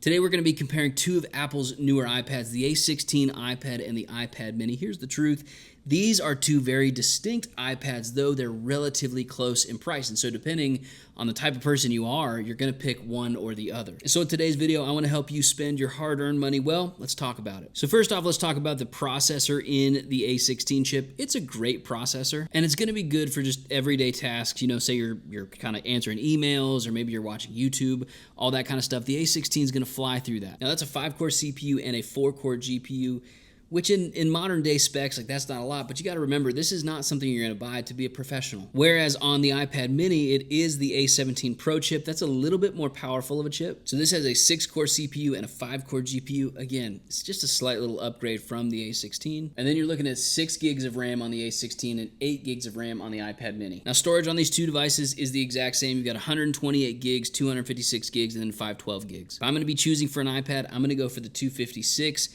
Today we're going to be comparing two of Apple's newer iPads, the A16 iPad and the iPad mini. Here's the truth. These are two very distinct iPads, though they're relatively close in price. And so depending on the type of person you are, you're going to pick one or the other. So in today's video, I want to help you spend your hard-earned money well. Let's talk about it. So first off, let's talk about the processor in the A16 chip. It's a great processor, and it's going to be good for just everyday tasks. You know, say you're kind of answering emails, or maybe you're watching YouTube, all that kind of stuff. The A16 is going to fly through that. Now that's a 5-core CPU and a 4-core GPU, which in modern day specs, like that's not a lot, but you got to remember, this is not something you're going to buy to be a professional. Whereas on the iPad mini, it is the A17 Pro chip. That's a little bit more powerful of a chip. So this has a 6-core CPU and a 5-core GPU. Again, it's just a slight little upgrade from the A16. And then you're looking at 6 gigs of RAM on the A16 and 8 gigs of RAM on the iPad mini. Now storage on these two devices is the exact same. You've got 128 gigs, 256 gigs, and then 512 gigs. If I'm going to be choosing for an iPad, I'm going to go for the 256.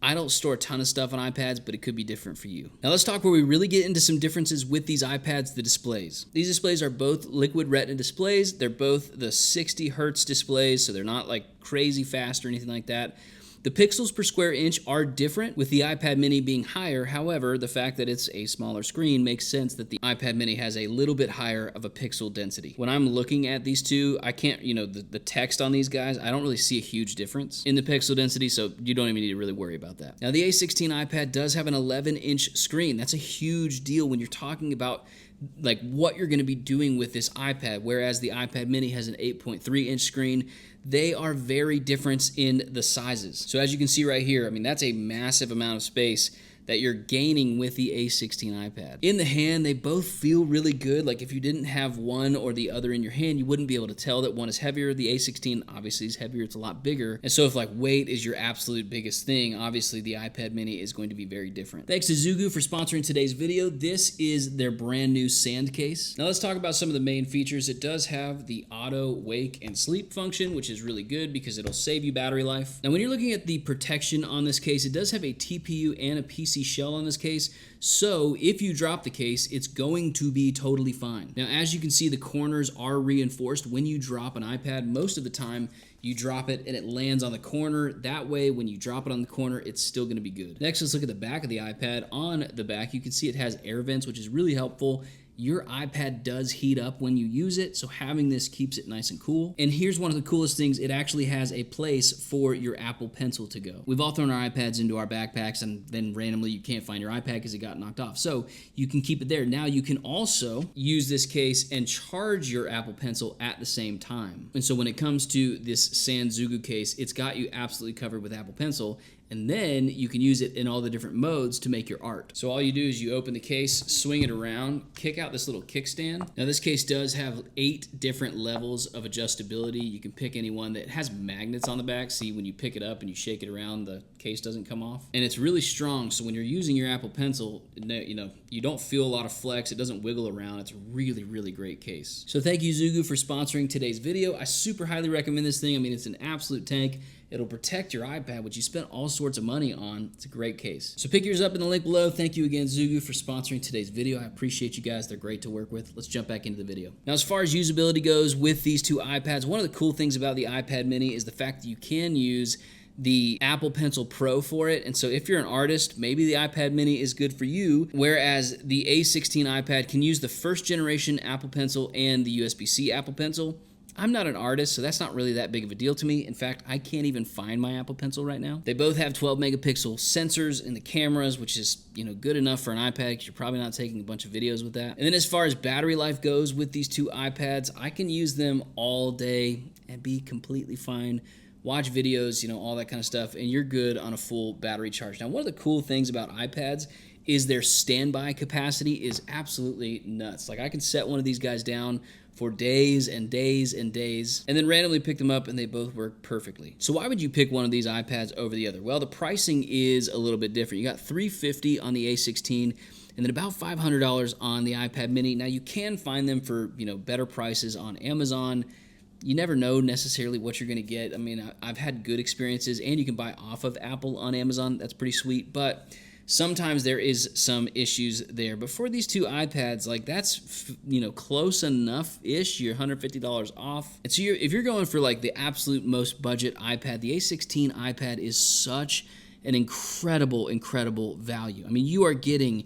I don't store a ton of stuff on iPads, but it could be different for you. Now let's talk where we really get into some differences with these iPads, the displays. These displays are both liquid retina displays. They're both the 60 hertz displays, so they're not like crazy fast or anything like that. The pixels per square inch are different, with the iPad mini being higher. However, the fact that it's a smaller screen makes sense that the iPad mini has a little bit higher of a pixel density. When I'm looking at these two, I can't, the text on these guys, I don't really see a huge difference in the pixel density, so you don't even need to really worry about that. Now, the A16 iPad does have an 11-inch screen. That's a huge deal when you're talking about like what you're going to be doing with this iPad, whereas the iPad mini has an 8.3-inch screen. They are very different in the sizes. So as you can see right here, I mean, that's a massive amount of space that you're gaining with the A16 iPad. In the hand, they both feel really good. Like if you didn't have one or the other in your hand, you wouldn't be able to tell that one is heavier. The A16 obviously is heavier, it's a lot bigger. And so if like weight is your absolute biggest thing, obviously the iPad mini is going to be very different. Thanks to Zugu for sponsoring today's video. This is their brand new sand case. Now let's talk about some of the main features. It does have the auto wake and sleep function, which is really good because it'll save you battery life. Now when you're looking at the protection on this case, it does have a TPU and a PC shell on this case, so if you drop the case, it's going to be totally fine. Now, as you can see, the corners are reinforced. When you drop an iPad, most of the time, you drop it and it lands on the corner. That way, when you drop it on the corner, it's still going to be good. Next, let's look at the back of the iPad. On the back, you can see it has air vents, which is really helpful. Your iPad does heat up when you use it, so having this keeps it nice and cool. And here's one of the coolest things. It actually has a place for your Apple Pencil to go. We've all thrown our iPads into our backpacks, and then randomly you can't find your iPad because it got knocked off. So you can keep it there. Now you can also use this case and charge your Apple Pencil at the same time. And so when it comes to this San Zugu case, it's got you absolutely covered with Apple Pencil. And then you can use it in all the different modes to make your art. So all you do is you open the case, swing it around, kick out this little kickstand. Now this case does have 8 different levels of adjustability. You can pick any one that has magnets on the back. See, when you pick it up and you shake it around, the case doesn't come off. And it's really strong, so when you're using your Apple Pencil, you don't feel a lot of flex. It doesn't wiggle around. It's a really, really great case. So thank you, Zugu, for sponsoring today's video. I super highly recommend this thing. I mean, it's an absolute tank. It'll protect your iPad, which you spent all sorts of money on. It's a great case. So pick yours up in the link below. Thank you again, Zugu, for sponsoring today's video. I appreciate you guys. They're great to work with. Let's jump back into the video. Now, as far as usability goes with these two iPads, one of the cool things about the iPad mini is the fact that you can use the Apple Pencil Pro for it. And so if you're an artist, maybe the iPad mini is good for you, whereas the A16 iPad can use the first generation Apple Pencil and the USB-C Apple Pencil. I'm not an artist, so that's not really that big of a deal to me. In fact, I can't even find my Apple Pencil right now. They both have 12 megapixel sensors in the cameras, which is, good enough for an iPad because you're probably not taking a bunch of videos with that. And then as far as battery life goes with these two iPads, I can use them all day and be completely fine. Watch videos, all that kind of stuff, and you're good on a full battery charge. Now, one of the cool things about iPads is their standby capacity is absolutely nuts. Like I can set one of these guys down for days and days and days, and then randomly pick them up and they both work perfectly. So why would you pick one of these iPads over the other? Well, the pricing is a little bit different. You got $350 on the A16 and then about $500 on the iPad mini. Now you can find them for, better prices on Amazon. You never know necessarily what you're gonna get. I mean, I've had good experiences, and you can buy off of Apple on Amazon. That's pretty sweet, but sometimes there is some issues there. But for these two iPads, like that's, close enough-ish. You're $150 off. And so if you're going for like the absolute most budget iPad, the A16 iPad is such an incredible, incredible value. I mean, you are getting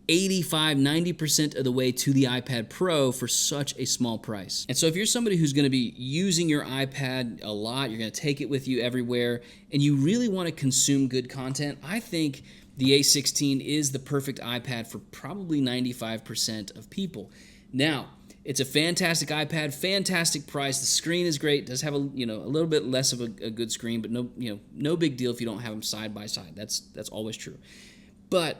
85, 90% of the way to the iPad Pro for such a small price. And so if you're somebody who's going to be using your iPad a lot, you're going to take it with you everywhere, and you really want to consume good content, I think the A16 is the perfect iPad for probably 95% of people. Now, it's a fantastic iPad, fantastic price. The screen is great. It does have a little bit less of a good screen, but no big deal if you don't have them side by side. That's always true. But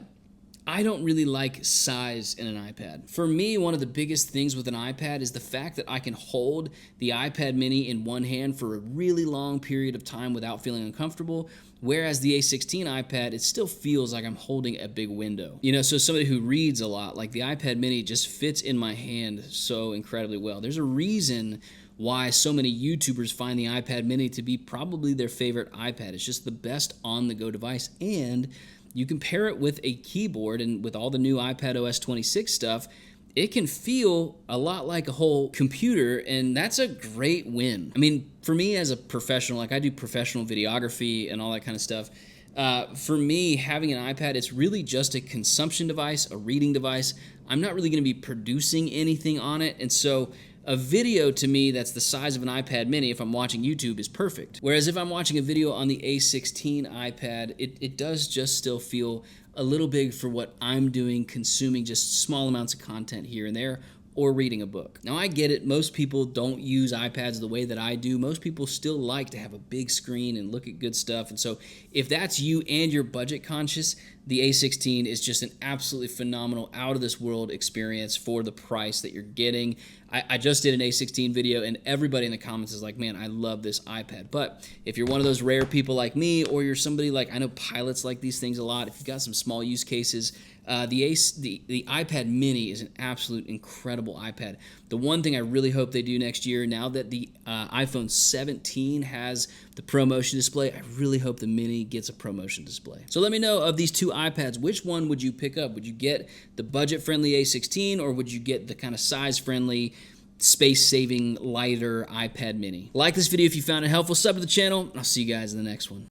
I don't really like size in an iPad. For me, one of the biggest things with an iPad is the fact that I can hold the iPad mini in one hand for a really long period of time without feeling uncomfortable, whereas the A16 iPad, it still feels like I'm holding a big window. So somebody who reads a lot, like the iPad mini just fits in my hand so incredibly well. There's a reason why so many YouTubers find the iPad mini to be probably their favorite iPad. It's just the best on-the-go device, and you can pair it with a keyboard, and with all the new iPad OS 26 stuff, it can feel a lot like a whole computer, and that's a great win. I mean, for me as a professional, like I do professional videography and all that kind of stuff, for me, having an iPad, it's really just a consumption device, a reading device. I'm not really going to be producing anything on it, and so a video to me that's the size of an iPad mini, if I'm watching YouTube, is perfect. Whereas if I'm watching a video on the A16 iPad, it does just still feel a little big for what I'm doing, consuming just small amounts of content here and there, or reading a book. Now, I get it. Most people don't use iPads the way that I do. Most people still like to have a big screen and look at good stuff. And so if that's you and you're budget conscious, the A16 is just an absolutely phenomenal, out-of-this-world experience for the price that you're getting. I just did an A16 video, and everybody in the comments is like, man, I love this iPad. But if you're one of those rare people like me, or you're somebody like, I know pilots like these things a lot, if you've got some small use cases, the iPad mini is an absolute incredible iPad. The one thing I really hope they do next year, now that the iPhone 17 has the ProMotion display, I really hope the mini gets a ProMotion display. So let me know, of these two iPads, which one would you pick up? Would you get the budget-friendly A16, or would you get the kind of size-friendly, space-saving, lighter iPad mini? Like this video if you found it helpful, sub to the channel, and I'll see you guys in the next one.